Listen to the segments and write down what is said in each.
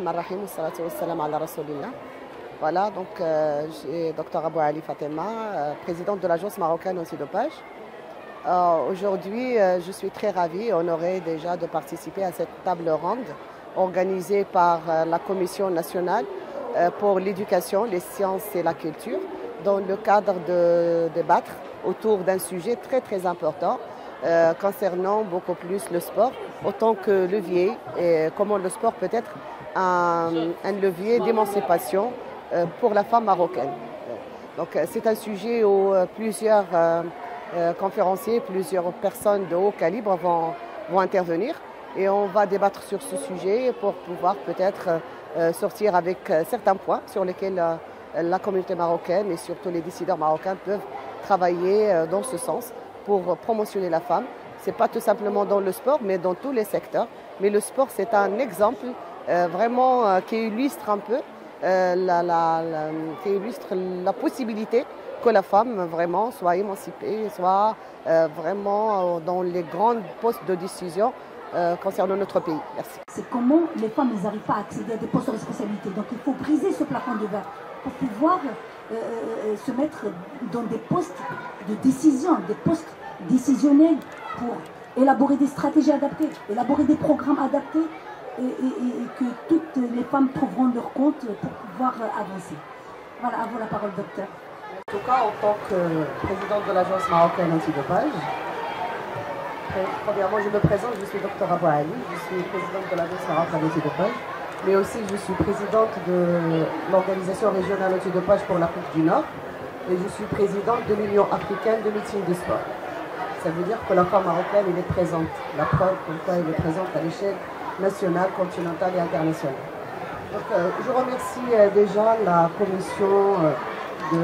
Bismillahirrahmanirrahim, wassalatu wassalam ala rasoulillah. Voilà, donc j'ai Dr Abou Ali Fatema, présidente de l'Agence marocaine antidopage. Aujourd'hui, je suis très ravie et honorée déjà de participer à cette table ronde organisée par la Commission nationale pour l'éducation, les sciences et la culture, dans le cadre de débattre autour d'un sujet très important concernant beaucoup plus le sport, autant que levier et comment le sport peut être un levier d'émancipation pour la femme marocaine. Donc c'est un sujet où plusieurs conférenciers, plusieurs personnes de haut calibre vont intervenir et on va débattre sur ce sujet pour pouvoir peut-être sortir avec certains points sur lesquels la communauté marocaine et surtout les décideurs marocains peuvent travailler dans ce sens pour promotionner la femme. Ce n'est pas tout simplement dans le sport, mais dans tous les secteurs. Mais le sport, c'est un exemple vraiment qui illustre un peu qui illustre la possibilité que la femme vraiment soit émancipée, soit vraiment dans les grands postes de décision concernant notre pays. Merci. C'est comment les femmes n'arrivent pas à accéder à des postes de responsabilité. Donc il faut briser ce plafond de verre pour pouvoir se mettre dans des postes de décision, des postes décisionnels pour élaborer des stratégies adaptées, élaborer des programmes adaptés et que toutes les femmes trouveront leur compte pour pouvoir avancer. Voilà, à vous la parole, docteur. En tout cas, en tant que présidente de l'Agence marocaine antidopage, premièrement, je me présente, je suis Dr Abou Ali, je suis présidente de l'Agence marocaine antidopage, mais aussi je suis présidente de l'organisation régionale antidopage pour l'Afrique du Nord et je suis présidente de l'Union africaine de médecine du sport. Ça veut dire que la femme marocaine, elle est présente. La preuve comme quoi elle est présente à l'échelle nationale, continentale et internationale. Donc, je remercie déjà la commission de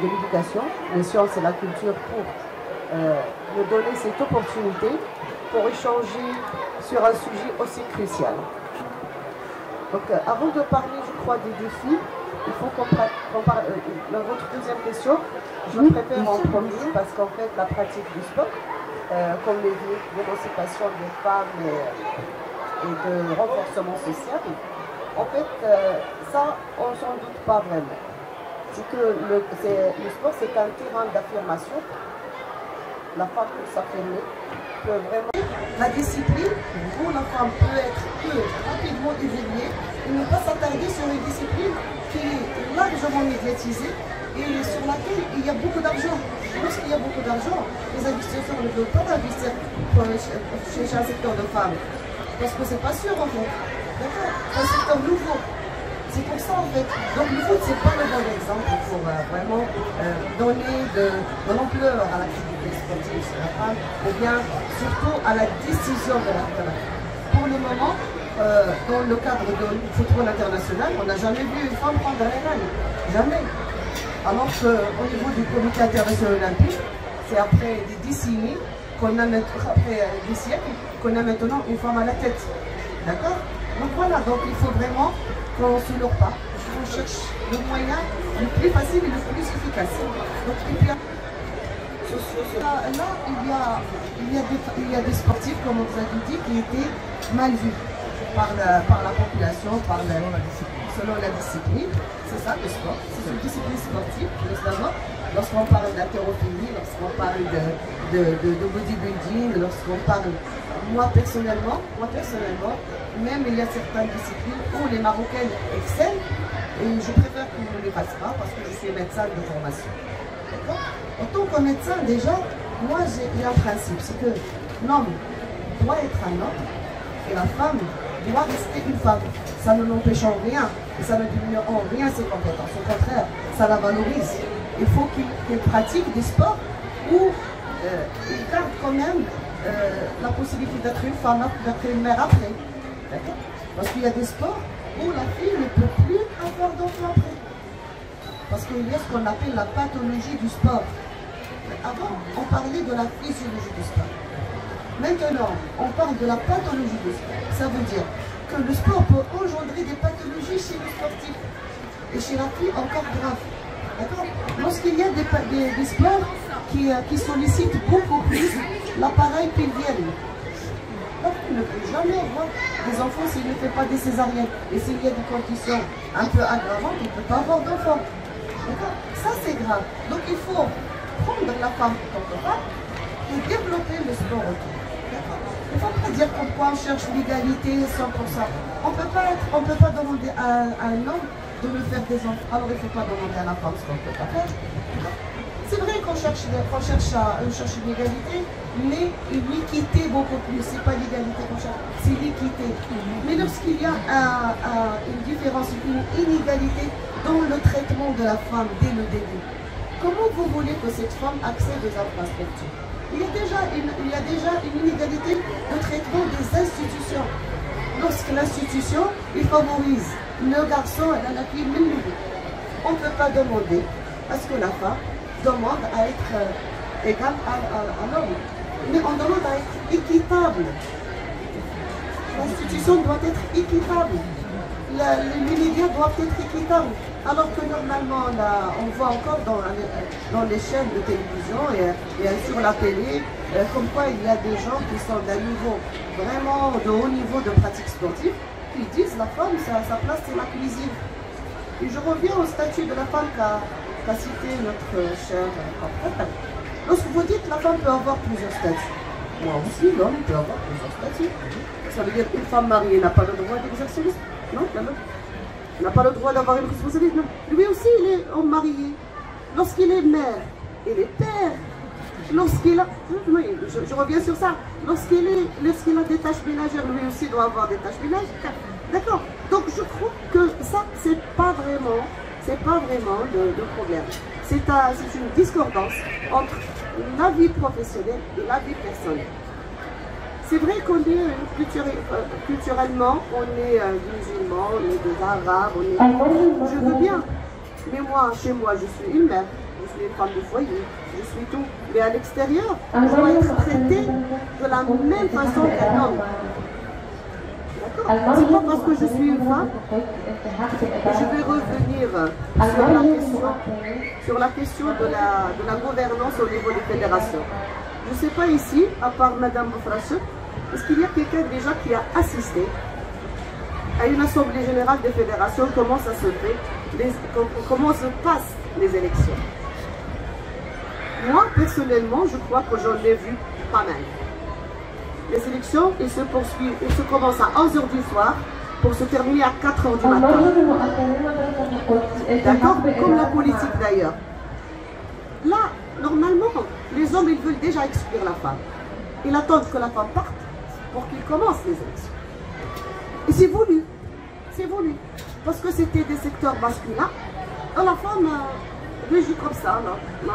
l'éducation, les sciences et la culture pour me donner cette opportunité pour échanger sur un sujet aussi crucial. Donc, avant de parler, je crois, des défis, il faut qu'on parle. Dans votre deuxième question, je préfère en premier parce qu'en fait, la pratique du sport, comme l'émancipation des femmes et de renforcement social, en fait, ça, on ne s'en doute pas vraiment. C'est que le sport, c'est un terrain d'affirmation. La femme peut s'affirmer, peut vraiment. La discipline, où la femme peut rapidement évoluer et ne pas s'attarder sur une discipline qui est largement médiatisée et sur laquelle il y a beaucoup d'argent. Lorsqu'il y a beaucoup d'argent, les investisseurs ne veulent pas investir chez un secteur de femmes. Parce que c'est pas sûr en fait. D'accord? C'est un secteur nouveau. C'est pour ça en fait. Donc le foot, c'est pas le bon exemple pour vraiment donner de l'ampleur à l'activité sportive sur la femme, ou bien surtout à la décision de la femme. Pour le moment, dans le cadre du football international, on n'a jamais vu une femme prendre un médaille. Jamais. Alors qu'au niveau du comité international olympique, c'est après des décennies qu'on a après des siècles qu'on a maintenant une femme à la tête. D'accord? Donc voilà, donc il faut vraiment qu'on ne se leurre pas. On cherche le moyen le plus facile et le plus efficace. Donc là, il y a des sportifs, comme on vous a dit, qui étaient mal vus par la population, selon la discipline. C'est ça le sport, c'est une discipline sportive, justement. Lorsqu'on parle d'haltérophilie, lorsqu'on parle de bodybuilding, lorsqu'on parle, moi personnellement, même il y a certaines disciplines où les Marocaines excellent et je préfère qu'on ne les fasse pas parce que je suis médecin de formation. En tant que médecin, déjà, moi j'ai un principe, c'est que l'homme doit être un homme et la femme doit rester une femme. Ça ne l'empêche en rien et ça ne diminue en rien ses compétences. Au contraire, ça la valorise. Il faut qu'il pratique des sports où il garde quand même la possibilité d'être une femme, d'être une mère après. Parce qu'il y a des sports où la fille ne peut plus avoir d'enfant après. Parce qu'il y a ce qu'on appelle la pathologie du sport. Avant, on parlait de la physiologie du sport. Maintenant, on parle de la pathologie du sport. Ça veut dire que le sport peut engendrer des pathologies chez le sportif. Et chez la fille, encore grave. Lorsqu'il y a des sports qui sollicitent beaucoup plus l'appareil pelvien, La femme ne peut jamais avoir des enfants s'il ne fait pas des césariennes. Et s'il y a des conditions un peu aggravantes, il ne peut pas avoir d'enfants. D'accord? Ça, c'est grave. Donc, il faut prendre la femme comme femme et développer le sport autour. D'accord? Il ne faut pas dire pourquoi on cherche l'égalité 100%. On ne peut pas demander à un homme de me faire des enfants. Alors, il ne faut pas demander à la femme ce qu'on ne peut pas faire. C'est vrai qu'on cherche une égalité, mais une équité beaucoup plus. Ce n'est pas l'égalité qu'on cherche, c'est l'équité. Mais lorsqu'il y a une différence, une inégalité dans le traitement de la femme dès le début, comment vous voulez que cette femme accède aux infrastructures? Il y a déjà une inégalité de traitement des institutions. Lorsque l'institution, il favorise le garçon et la fille, on ne peut pas demander à ce que la femme demande à être égale à l'homme. Mais on demande à être équitable. L'institution doit être équitable. Les médias doivent être équitables. Alors que normalement, on voit encore dans les chaînes de télévision et sur la télé, comme quoi il y a des gens qui sont d'un niveau, vraiment de haut niveau de pratique sportive, qui disent la femme, sa place c'est la cuisine. Et je reviens au statut de la femme qu'a cité notre cher compatriote. Lorsque vous dites que la femme peut avoir plusieurs statuts, moi aussi l'homme peut avoir plusieurs statuts. Ça veut dire qu'une femme mariée n'a pas le droit d'exercer le sport. Non, il n'a pas le droit d'avoir une responsabilité. Non. Lui aussi, il est homme marié. Lorsqu'il est mère, il est père. Lorsqu'il a... Oui, je reviens sur ça. Lorsqu'il a des tâches ménagères, lui aussi doit avoir des tâches ménagères. D'accord. Donc je trouve que ça, c'est pas vraiment le problème. C'est une discordance entre la vie professionnelle et la vie personnelle. C'est vrai qu'on est culturellement, on est musulmans, on est des arabes, je veux bien. Mais moi, chez moi, je suis une mère, je suis une femme de foyer, je suis tout. Mais à l'extérieur, je dois être traitée de la même façon qu'un homme. D'accord? C'est pas parce que je suis une femme que je vais revenir sur la question de la gouvernance au niveau des fédérations. Je ne sais pas ici, à part Madame Bofrache, est-ce qu'il y a quelqu'un déjà qui a assisté à une assemblée générale des fédérations, comment ça se fait, comment se passent les élections? Moi, personnellement, je crois que j'en ai vu pas mal. Les élections, ils se commencent à 11h du soir pour se terminer à 4h du matin. D'accord? Comme la politique d'ailleurs. Là, normalement, les hommes, ils veulent déjà exclure la femme. Ils attendent que la femme parte pour qu'ils commencent les élections. Et c'est voulu. C'est voulu. Parce que c'était des secteurs masculins. Et la femme réagit comme ça. Non,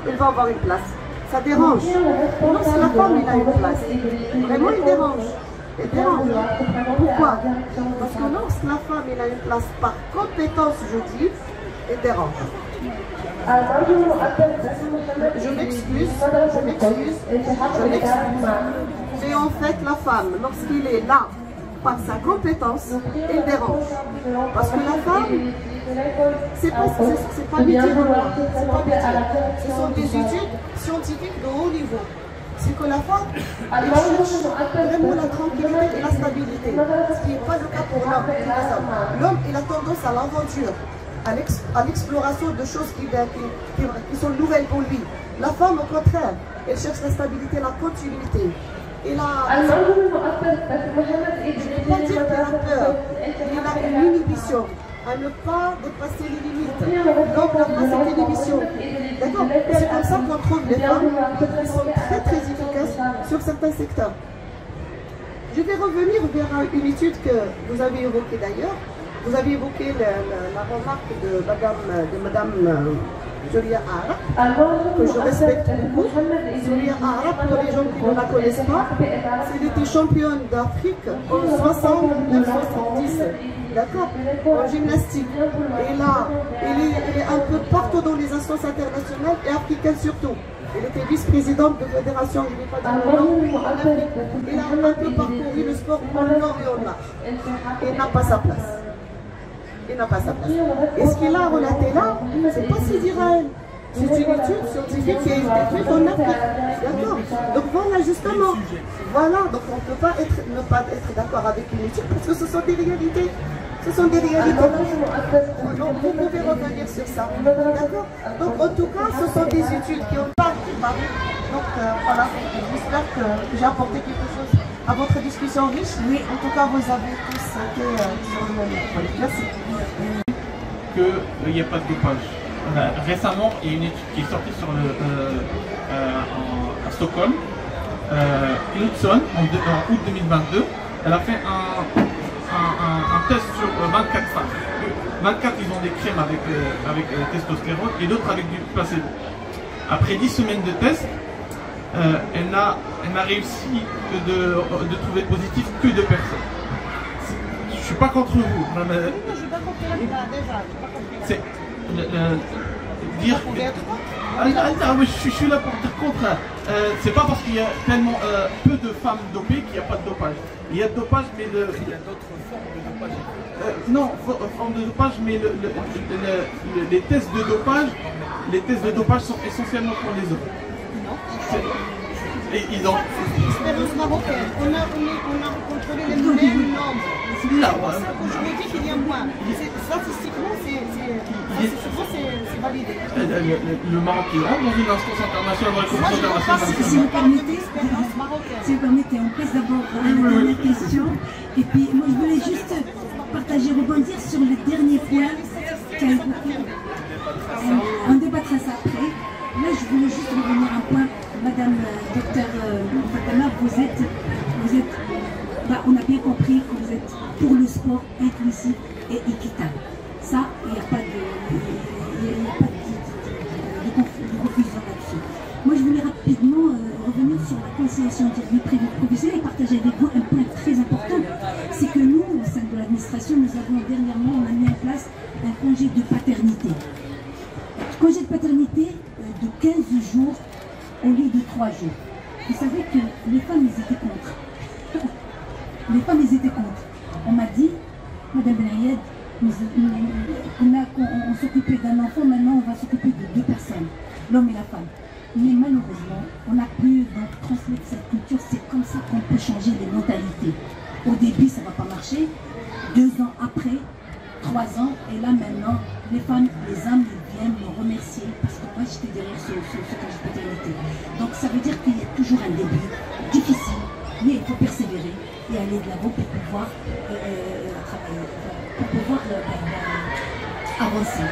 elle veut avoir une place. Ça dérange. Lorsque la femme, il a une place, vraiment, il dérange. Elle dérange. Pourquoi? Parce que lorsque la femme, il a une place par compétence, je dis, elle dérange. Je m'excuse. Mais en fait, la femme, lorsqu'il est là, par sa compétence, elle dérange. Parce que la femme, c'est pas métier de loi, c'est pas métier. Ce sont des études scientifiques de haut niveau. C'est que la femme, elle cherche vraiment la tranquillité et la stabilité. Ce qui n'est pas le cas pour l'homme. L'homme, il a tendance à l'aventure, à l'exploration de choses qui sont nouvelles pour lui. La femme, au contraire, elle cherche la stabilité, la continuité. Et là, je ne peux pas dire qu'elle a peur, il a une inhibition à ne pas dépasser les limites. Donc, n'a pas cette inhibition. D'accord? C'est comme ça qu'on trouve des femmes qui sont très très efficaces sur certains secteurs. Je vais revenir vers une étude que vous avez évoquée d'ailleurs. Vous avez évoqué la remarque de Madame Julia Arab, que je respecte beaucoup. Julia Arab, pour les gens qui ne la connaissent pas, elle était championne d'Afrique en 69-70, d'accord, en gymnastique. Et là, elle est un peu partout dans les instances internationales et africaines surtout. Elle était vice-présidente de fédération, je ne vais pas dire le nom, en Afrique. Elle a un peu parcouru le sport en nord et en marche. Elle n'a pas sa place. Il n'a pas sa place. Et ce qu'il a relaté là, c'est pas ses Israël. C'est une étude scientifique qui a été faite en Afrique. D'accord. Donc voilà, justement. Voilà, donc on ne peut pas ne pas être d'accord avec une étude parce que ce sont des réalités. Ce sont des réalités. Donc vous pouvez revenir sur ça. D'accord. Donc en tout cas, ce sont des études qui ont pas paru. Donc voilà, j'espère que j'ai apporté quelque chose à votre discussion riche. Oui, en tout cas, vous avez tous été sur le même point. Merci. Qu'il n'y a pas de dopage. Récemment, il y a une étude qui est sortie sur à Stockholm. Knudson, en août 2022, elle a fait un test sur 24 femmes. 24, ils ont des crèmes avec testostérone et d'autres avec du placebo. Après 10 semaines de test, elle n'a réussi de trouver positif que 2 personnes. Je ne suis pas contre vous. Je ne suis pas contre déjà. C'est dire je suis là pour dire contre. C'est pas parce qu'il y a tellement peu de femmes dopées qu'il n'y a pas de dopage. Il y a de dopage, mais il y a d'autres formes de dopage. Non, formes de dopage, mais les tests de dopage, sont essentiellement pour les hommes. Et ils ont. L'expérience marocaine, on a contrôlé les mêmes normes. C'est pour ça que je me dis qu'il y a moins. Statistiquement, c'est validé. Le Maroc qui rentre dans une instance internationale, dans les conventions internationales. Si vous permettez, on passe d'abord à la dernière question. Et puis, moi, je voulais juste rebondir sur le dernier point qu'a évoqué. On débattra ça après. Là, je voulais juste revenir à un point. Madame Docteur Fatama, on a bien compris que vous êtes pour le sport inclusif et équitable. Ça, il n'y a pas de confusion là-dessus. Moi, je voulais rapidement revenir sur la conciliation de vie privée professionnelle et partager avec vous un point très important. C'est que nous, au sein de l'administration, nous avons dernièrement mis en place un congé de paternité. Congé de paternité de 15 jours au lieu de 3 jours. Vous savez que les femmes, elles étaient contre. Les femmes, elles étaient contre. On m'a dit, Madame Benayed, on s'occupait d'un enfant, maintenant on va s'occuper de 2 personnes, l'homme et la femme. Mais malheureusement, on a pu transmettre cette culture, c'est comme ça qu'on peut changer les mentalités. Au début, ça ne va pas marcher. 2 ans après, 3 ans, et là maintenant, les femmes, les hommes, ils viennent me remercier parce que moi j'étais derrière ce congé de paternité. Donc ça veut dire qu'il y a toujours un début difficile, mais il faut persévérer et aller de l'avant pour pouvoir travailler, pour pouvoir avancer.